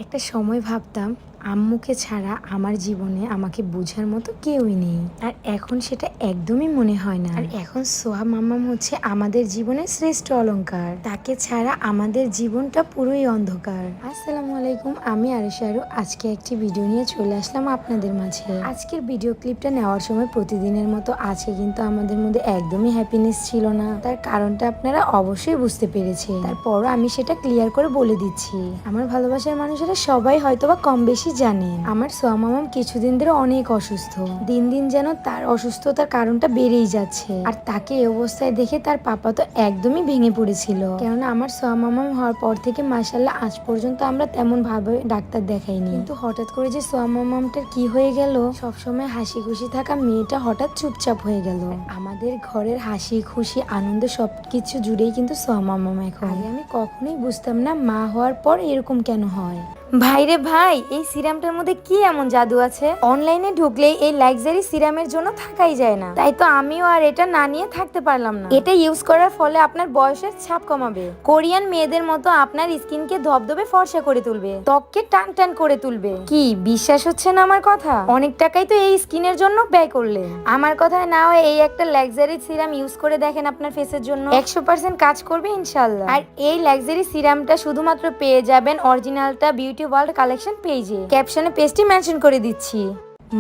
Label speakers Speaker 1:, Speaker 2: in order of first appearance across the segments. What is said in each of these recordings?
Speaker 1: একটা সময় ভাবতাম আম্মুকে ছাড়া আমার জীবনে আমাকে বোঝার মতো কেউই নেই, আর এখন সেটা একদমই মনে হয় না। আর এখন সোহা মাম্মাম হচ্ছে আমাদের জীবনের শ্রেষ্ঠ অলংকার। তাকে ছাড়া আমাদের জীবনটা পুরোই অন্ধকার। আসসালামু আলাইকুম, আমি আরশারু। আজকে একটি ভিডিও নিয়ে চলে আসলাম আপনাদের মাঝে। আজকের ভিডিও ক্লিপটা নেওয়ার সময় প্রতিদিনের মতো আজকে কিন্তু আমাদের মধ্যে একদমই হ্যাপিনেস ছিল না। তার কারণটা আপনারা অবশ্যই বুঝতে পেরেছে। তারপরও আমি সেটা ক্লিয়ার করে বলে দিচ্ছি। আমার ভালোবাসার মানুষেরা সবাই হয়তোবা কম বেশি জানেন, আমার সোয়া মামাম কিছুদিন ধরে অনেক অসুস্থ। দিন দিন যেন তার অসুস্থতার কারণটা বেড়েই যাচ্ছে। আর তাকে এই অবস্থায় দেখে তার পাপা তো একদমই ভেঙে পড়েছিল। কেননা আমার সোয়া মামাম হওয়ার পর থেকে মাশাআল্লাহ আজ পর্যন্ত আমরা তেমন ভাবে ডাক্তার দেখাইনি, কিন্তু হঠাৎ করে যে সোয়া মামামটার কি হয়ে গেল, সবসময় হাসি খুশি থাকা মেয়েটা হঠাৎ চুপচাপ হয়ে গেল। আমাদের ঘরের হাসি খুশি আনন্দ সবকিছু জুড়েই কিন্তু সোয়া মামাম এখন। আগে আমি কখনোই বুঝতাম না মা হওয়ার পর এরকম কেন হয়। ভাইরে ভাই, এই সিরামটার মধ্যে কি এমন জাদু আছে? অনলাইনে ঢুকলেই এই লাক্সারি সিরামের জন্য থাকাই যায় না। তাই তো আমিও আর এটা না নিয়ে থাকতে পারলাম না। এটা ইউজ করার ফলে আপনার বয়সের ছাপ কমাবে, কোরিয়ান মেয়েদের মতো আপনার স্কিনকে ধবধবে ফর্সা করে তুলবে, ত্বককে টান টান করে তুলবে। কি বিশ্বাস হচ্ছে না আমার কথা? অনেক টাকাই তো এই স্কিনের জন্য ব্যয় করলেন। আমার কথায় না হয় এই একটা লাক্সারি সিরাম ইউজ করে দেখেন, আপনার ফেসের জন্য 100% কাজ করবে ইনশাআল্লাহ। আর এই লাক্সারি সিরামটা শুধুমাত্র পেয়ে যাবেন অরিজিনালটা বিউটি ওয়ার্ল্ড কালেকশন পেজে। ক্যাপশনে পেজটি মেনশন করে দিচ্ছি।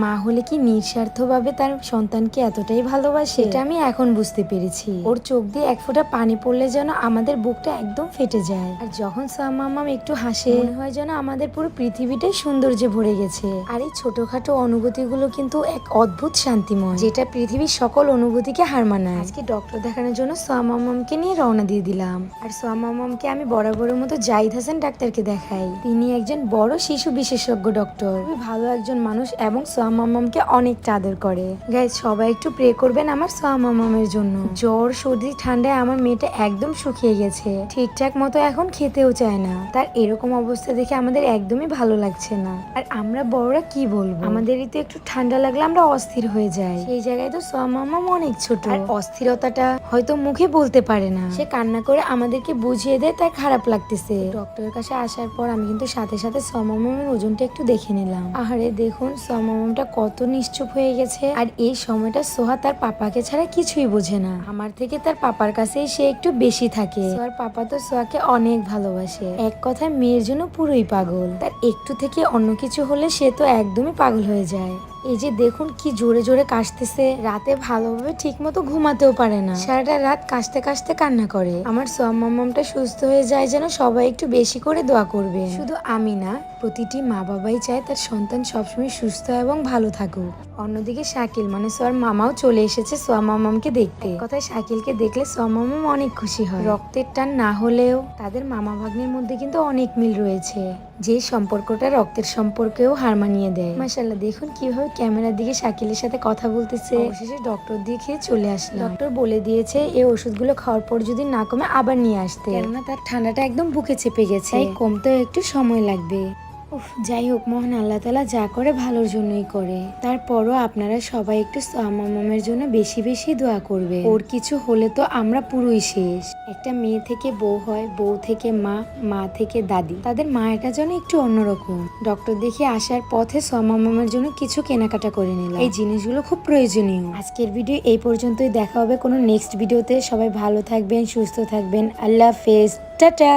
Speaker 1: মা হলে কি নিঃস্বার্থভাবে তার সন্তানকে এতটাই ভালোবাসে, এটা আমি এখন বুঝতে পেরেছি। ওর চোখ দিয়ে এক ফোঁটা পানি পড়লে যেন আমাদের বুকটা একদম ফেটে যায়। আর যখন সামামাম একটু হাসে, মনে হয় যেন আমাদের পুরো পৃথিবীটাই সৌন্দর্যে ভরে গেছে। আর এই ছোটখাটো অনুভূতিগুলো কিন্তু এক অদ্ভুত শান্তিময়, যেটা পৃথিবীর সকল অনুভূতিকে হার মানায়। আজকে ডক্টর দেখানোর জন্য সামামামকে নিয়ে রওনা দিয়ে দিলাম। আর সামামামকে আমি বরাবরের মতো জাহিদ হাসান ডাক্তারকে দেখাই। তিনি একজন বড় শিশু বিশেষজ্ঞ ডক্টর, খুবই ভালো একজন মানুষ এবং সোয়া মামামকে অনেক আদর করে। গাইজ, সবাই একটু প্রে করবেন আমার সোয়া মামামের জন্য। জ্বর সর্দি ঠান্ডায় আমার মেয়েটা একদম শুকিয়ে গেছে, ঠিকঠাক মতো এখন খেতেও চায় না। তার এরকম অবস্থা দেখে আমাদের একদমই ভালো লাগছে না। আর আমরা বড়রা কি বলবো, আমাদেরই তো একটু ঠান্ডা লাগলে আমরা অস্থির হয়ে যাই। সেই জায়গায় তো সোয়া মামাম অনেক ছোট, আর অস্থিরতাটা হয়তো মুখে বলতে পারে না। সে কান্না করে আমাদেরকে বুঝিয়ে দেয় তার খারাপ লাগতেছে। ডক্টরের কাছে আসার পর আমি কিন্তু সাথে সাথে সোয়া মামামের ওজনটা একটু দেখে নিলাম। আহারে দেখুন, সোয়া মামামটা কত নিশ্চুপ হয়ে গেছে। আর এই সময়টা সোহা তার পাপাকে ছাড়া কিছুই বোঝে না। আমার থেকে তার পাপার কাছেই সে একটু বেশি থাকে। সোহার পাপা তো সোহাকে অনেক ভালোবাসে, এক কথায় মেয়ের জন্য পুরোই পাগল। তার একটু থেকে অন্য কিছু হলে সে তো একদমই পাগল হয়ে যায়। এই যে দেখুন কি জোরে জোরে কাশতেছে, রাতে ভালোভাবে ঠিক মতো ঘুমাতেও পারে না, সারাটা রাত কাশতে কাশতে কান্না করে। আমার সোয়া মামামটা সুস্থ হয়ে যায় যেন সবাই একটু বেশি করে দোয়া করবে। শুধু আমি না, প্রতিটি মা বাবাই চায় তার সন্তান সবসময় সুস্থ এবং ভালো থাকুক। অন্যদিকে শাকিল মানে সোয়ার মামাও চলে এসেছে সোয়া মামামকে দেখতে। কথায় শাকিলকে দেখলে সোয়া মামাম অনেক খুশি হয়। রক্তের টান না হলেও তাদের মামা ভাগ্নের মধ্যে কিন্তু অনেক মিল রয়েছে, যে সম্পর্কটা রক্তের সম্পর্কেও হার মানিয়ে দেয়। মাশাআল্লাহ, দেখুন কিভাবে ক্যামেরার দিকে শাকিলের সাথে কথা বলতেছে। অবশেষে ডক্টর দেখে চলে আসলাম। ডক্টর বলে দিয়েছে এই ওষুধগুলো খাওয়ার পর যদি না কমে আবার নিয়ে আসতে, কেননা তার ঠান্ডাটা একদম বুকে চেপে গেছে, তাই কমতেও একটু সময় লাগবে। যাই হোক, মহান আল্লাহ তাআলা যা করে ভালোর জন্যই করে। তারপরও আপনারা সবাই একটু সোয়া মামামের জন্য বেশি বেশি দোয়া করবে। ওর কিছু হলে তো আমরা পুরোই শেষ। একটা মেয়ে থেকে বউ হয়, বউ থেকে মা, মা থেকে দাদি। তাদের মায়েটা যেন একটু অন্যরকম। ডক্টর দেখে আসার পথে সোয়া মামামের জন্য কিছু কেনাকাটা করে নিলাম। এই জিনিসগুলো খুব প্রয়োজনীয়। আজকের ভিডিও এই পর্যন্তই, দেখা হবে কোনো নেক্সট ভিডিওতে। সবাই ভালো থাকবেন, সুস্থ থাকবেন। আল্লাহ হাফেজ, টাটা।